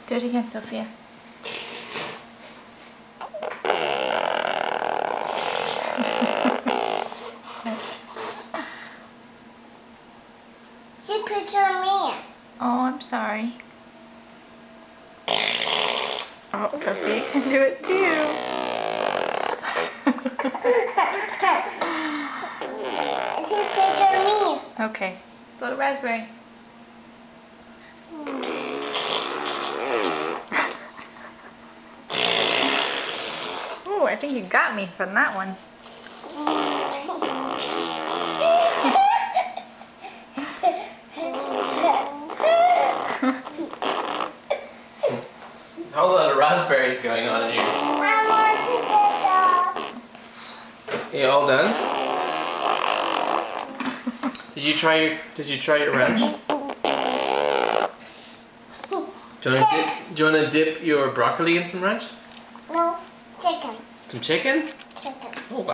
Do it again, Sophia. She picture me. Oh, I'm sorry. Oh, Sophia can do it too. She picture me. Okay, little raspberry. Oh, I think you got me from that one. There's a whole lot of raspberries going on in here. I want to get up. You all done? Did you try your ranch? Do you want to dip your broccoli in some ranch? No, chicken. Some chicken? Chicken. Oh, wow.